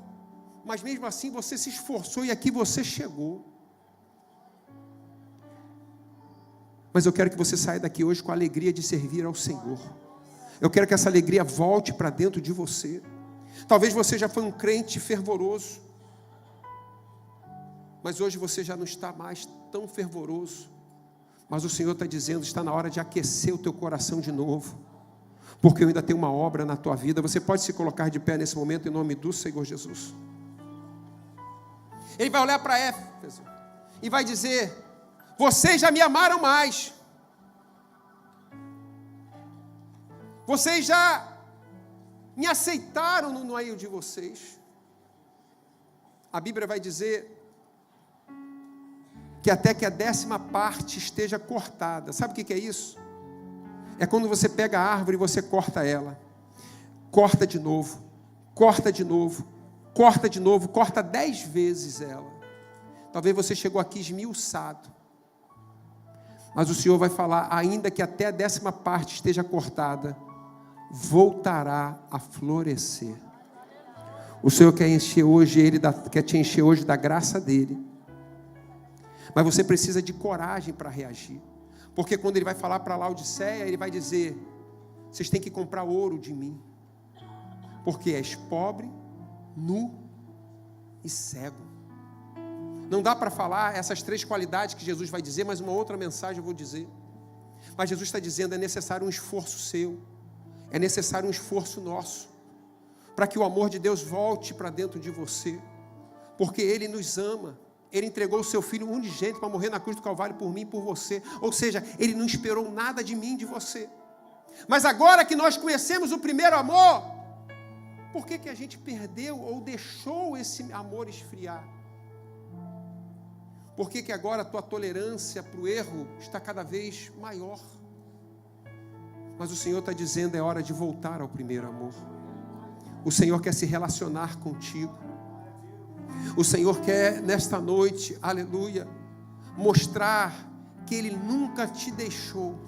Mas mesmo assim você se esforçou e aqui você chegou. Mas eu quero que você saia daqui hoje com a alegria de servir ao Senhor. Eu quero que essa alegria volte para dentro de você. Talvez você já foi um crente fervoroso, mas hoje você já não está mais tão fervoroso. Mas o Senhor está dizendo, está na hora de aquecer o teu coração de novo, porque eu ainda tenho uma obra na tua vida. Você pode se colocar de pé nesse momento em nome do Senhor Jesus. Ele vai olhar para Éfeso e vai dizer, vocês já me amaram mais. Vocês já me aceitaram no meio de vocês. A Bíblia vai dizer que até que a 10ª parte esteja cortada. Sabe o que é isso? É quando você pega a árvore e você corta ela. Corta de novo, corta de novo, corta de novo, corta 10 vezes ela. Talvez você chegou aqui esmiuçado. Mas o Senhor vai falar, ainda que até a 10ª parte esteja cortada, voltará a florescer. O Senhor quer encher hoje quer te encher hoje da graça dele. Mas você precisa de coragem para reagir. Porque quando ele vai falar para Laodiceia, ele vai dizer, vocês têm que comprar ouro de mim. Porque és pobre, nu e cego. Não dá para falar essas 3 qualidades que Jesus vai dizer, mas uma outra mensagem eu vou dizer. Mas Jesus está dizendo, é necessário um esforço seu. É necessário um esforço nosso, para que o amor de Deus volte para dentro de você, porque Ele nos ama, Ele entregou o seu Filho unigênito para morrer na cruz do Calvário por mim e por você, ou seja, Ele não esperou nada de mim, de você, mas agora que nós conhecemos o primeiro amor, por que a gente perdeu ou deixou esse amor esfriar? Por que agora a tua tolerância para o erro está cada vez maior? Mas o Senhor está dizendo, é hora de voltar ao primeiro amor. O Senhor quer se relacionar contigo. O Senhor quer, nesta noite, aleluia, mostrar que Ele nunca te deixou.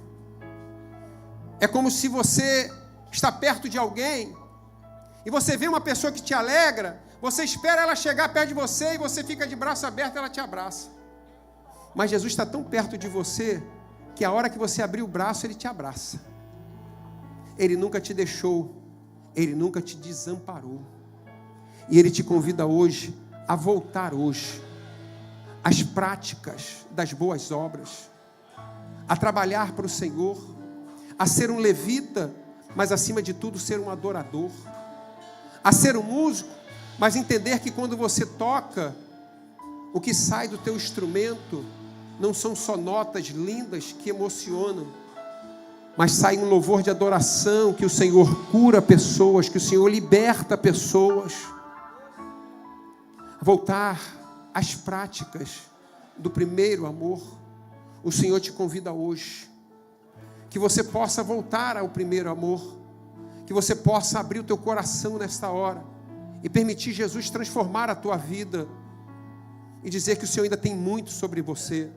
É como se você está perto de alguém e você vê uma pessoa que te alegra, você espera ela chegar perto de você e você fica de braço aberto e ela te abraça. Mas Jesus está tão perto de você que a hora que você abrir o braço, Ele te abraça. Ele nunca te deixou, Ele nunca te desamparou. E Ele te convida hoje a voltar hoje às práticas das boas obras, a trabalhar para o Senhor, a ser um levita, mas acima de tudo ser um adorador, a ser um músico, mas entender que quando você toca, o que sai do teu instrumento não são só notas lindas que emocionam, mas sai um louvor de adoração, que o Senhor cura pessoas, que o Senhor liberta pessoas. Voltar às práticas do primeiro amor. O Senhor te convida hoje, que você possa voltar ao primeiro amor, que você possa abrir o teu coração nesta hora e permitir Jesus transformar a tua vida e dizer que o Senhor ainda tem muito sobre você.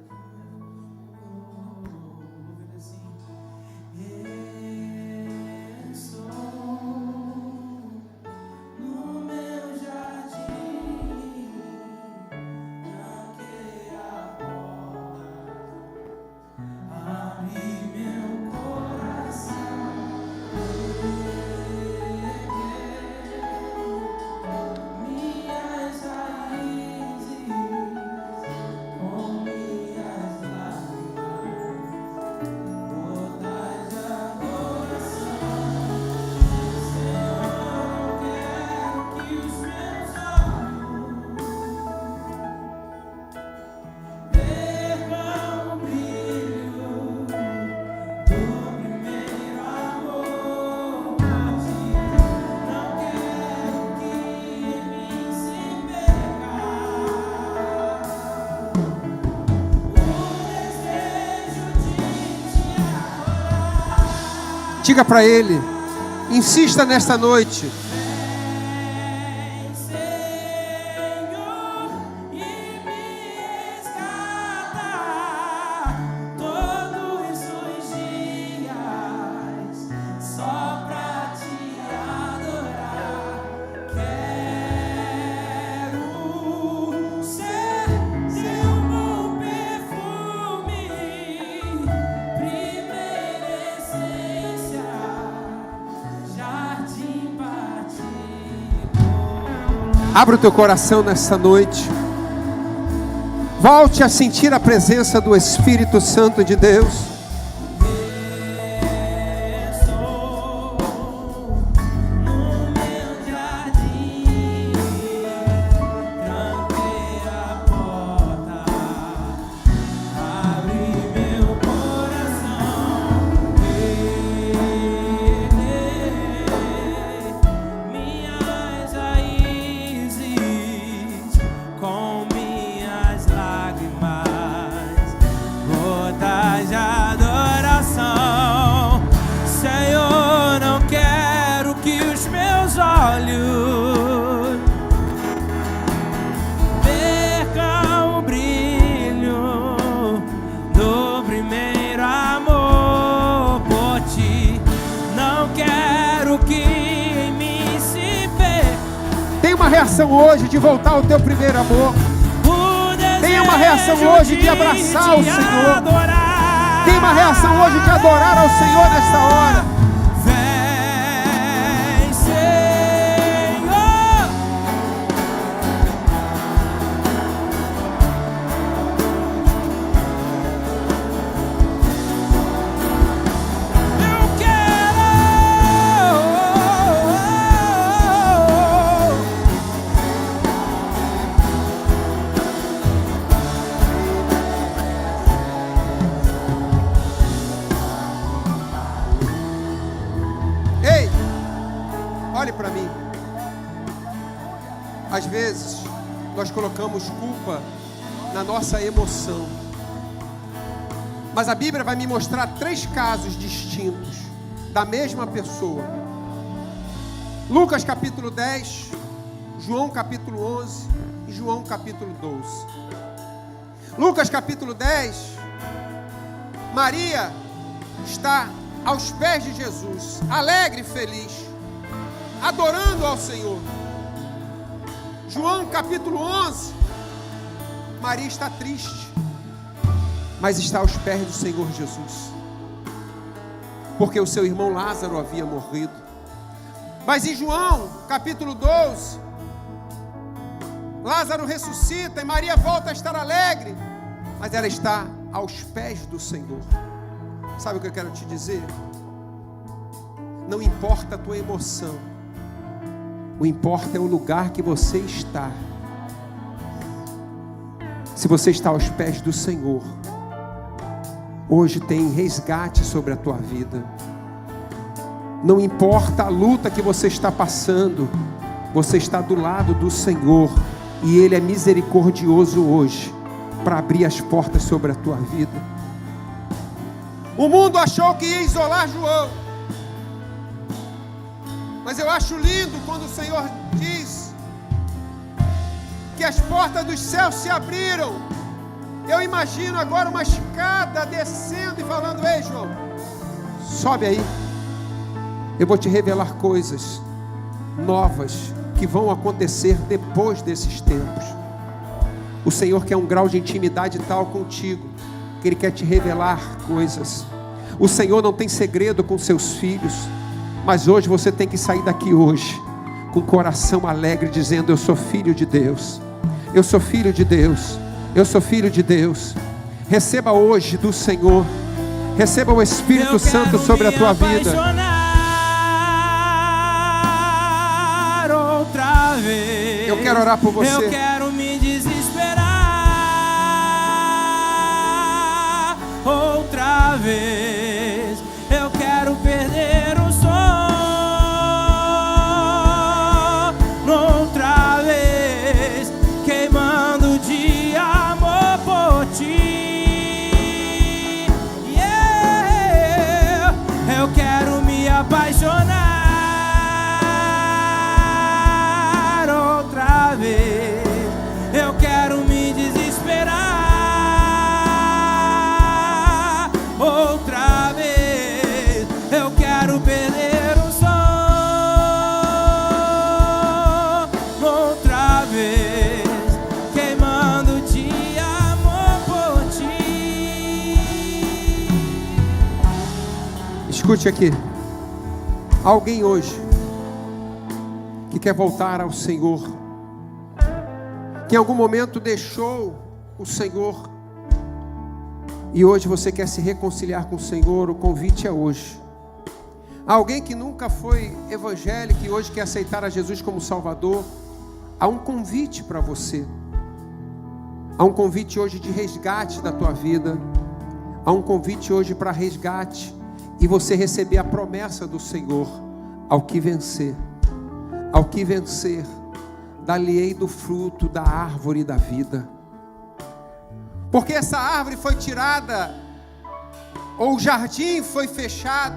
Diga para Ele, insista nesta noite. Abra o teu coração nessa noite. Volte a sentir a presença do Espírito Santo de Deus. Reação hoje de voltar ao teu primeiro amor. Tenha uma reação hoje de abraçar o Senhor. Tenha uma reação hoje de adorar ao Senhor nesta hora. Para mim, às vezes nós colocamos culpa na nossa emoção, mas a Bíblia vai me mostrar 3 casos distintos da mesma pessoa. Lucas capítulo 10, João capítulo 11 e João capítulo 12. Lucas capítulo 10, Maria está aos pés de Jesus, alegre e feliz, adorando ao Senhor. João capítulo 11, Maria está triste, mas está aos pés do Senhor Jesus, porque o seu irmão Lázaro havia morrido. Mas em João capítulo 12, Lázaro ressuscita e Maria volta a estar alegre, mas ela está aos pés do Senhor. Sabe o que eu quero te dizer? Não importa a tua emoção, o importa é o lugar que você está. Se você está aos pés do Senhor, hoje tem resgate sobre a tua vida. Não importa a luta que você está passando, você está do lado do Senhor, e Ele é misericordioso hoje para abrir as portas sobre a tua vida. O mundo achou que ia isolar João, mas eu acho lindo quando o Senhor diz que as portas dos céus se abriram. Eu imagino agora uma escada descendo e falando: ei, João, sobe aí, eu vou te revelar coisas novas que vão acontecer depois desses tempos. O Senhor quer um grau de intimidade tal contigo, que Ele quer te revelar coisas. O Senhor não tem segredo com seus filhos, mas hoje você tem que sair daqui hoje com o coração alegre, dizendo: eu sou filho de Deus, eu sou filho de Deus, eu sou filho de Deus. Receba hoje do Senhor, receba o Espírito Santo sobre a tua vida. Eu quero orar por você. Eu quero me desesperar outra vez. Eu quero perder o sono outra vez, queimando de amor por ti. Yeah. Eu quero me apaixonar outra vez. Eu quero me desesperar outra vez. Eu quero perder o sono outra vez, queimando de amor por ti. Escute aqui. Alguém hoje que quer voltar ao Senhor, que em algum momento deixou o Senhor, e hoje você quer se reconciliar com o Senhor, o convite é hoje. Alguém que nunca foi evangélico e hoje quer aceitar a Jesus como Salvador, há um convite para você. Há um convite hoje de resgate da tua vida. Há um convite hoje para resgate e você receber a promessa do Senhor: ao que vencer, ao que vencer, dar-lhe-ei do fruto da árvore da vida. Porque essa árvore foi tirada, ou o jardim foi fechado,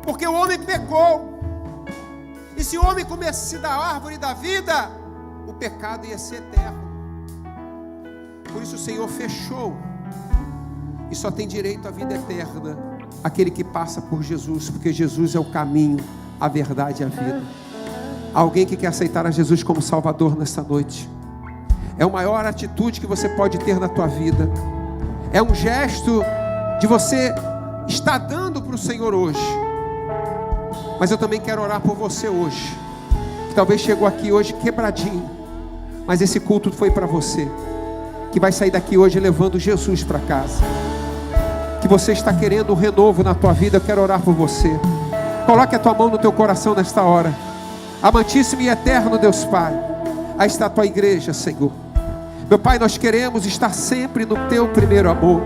porque o homem pecou. E se o homem comesse da árvore da vida, o pecado ia ser eterno. Por isso o Senhor fechou, e só tem direito à vida eterna aquele que passa por Jesus, porque Jesus é o caminho, a verdade e a vida. Alguém que quer aceitar a Jesus como Salvador nesta noite? É a maior atitude que você pode ter na tua vida. É um gesto de você estar dando para o Senhor hoje. Mas eu também quero orar por você hoje, que talvez chegou aqui hoje quebradinho, mas esse culto foi para você, que vai sair daqui hoje levando Jesus para casa. Que você está querendo um renovo na tua vida. Eu quero orar por você. Coloque a tua mão no teu coração nesta hora. Amantíssimo e eterno Deus Pai, aí está a tua igreja, Senhor. Meu Pai, nós queremos estar sempre no teu primeiro amor.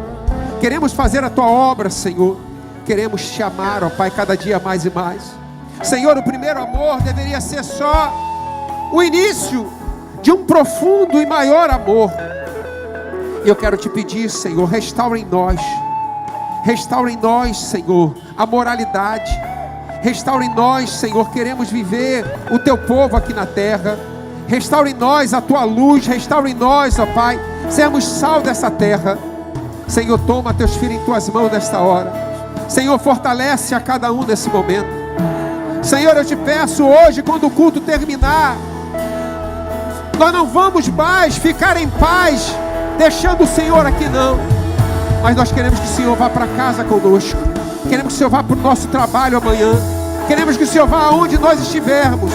Queremos fazer a tua obra, Senhor. Queremos te amar, ó Pai, cada dia mais e mais. Senhor, o primeiro amor deveria ser só o início de um profundo e maior amor. E eu quero te pedir, Senhor, restaura em nós, Senhor, a moralidade. Restaura em nós, Senhor, queremos viver o teu povo aqui na terra. Restaura em nós a tua luz, restaura em nós, ó Pai, sermos sal dessa terra. Senhor, toma teus filhos em tuas mãos nesta hora. Senhor, fortalece a cada um nesse momento. Senhor, eu te peço hoje, quando o culto terminar, nós não vamos mais ficar em paz, deixando o Senhor aqui não. Mas nós queremos que o Senhor vá para casa conosco. Queremos que o Senhor vá para o nosso trabalho amanhã. Queremos que o Senhor vá aonde nós estivermos.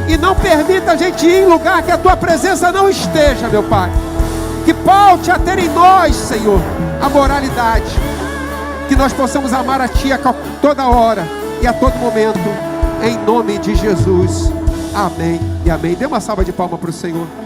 E não permita a gente ir em lugar que a Tua presença não esteja, meu Pai. Que volte a ter em nós, Senhor, a moralidade. Que nós possamos amar a Ti a toda hora e a todo momento. Em nome de Jesus. Amém e amém. Dê uma salva de palmas para o Senhor.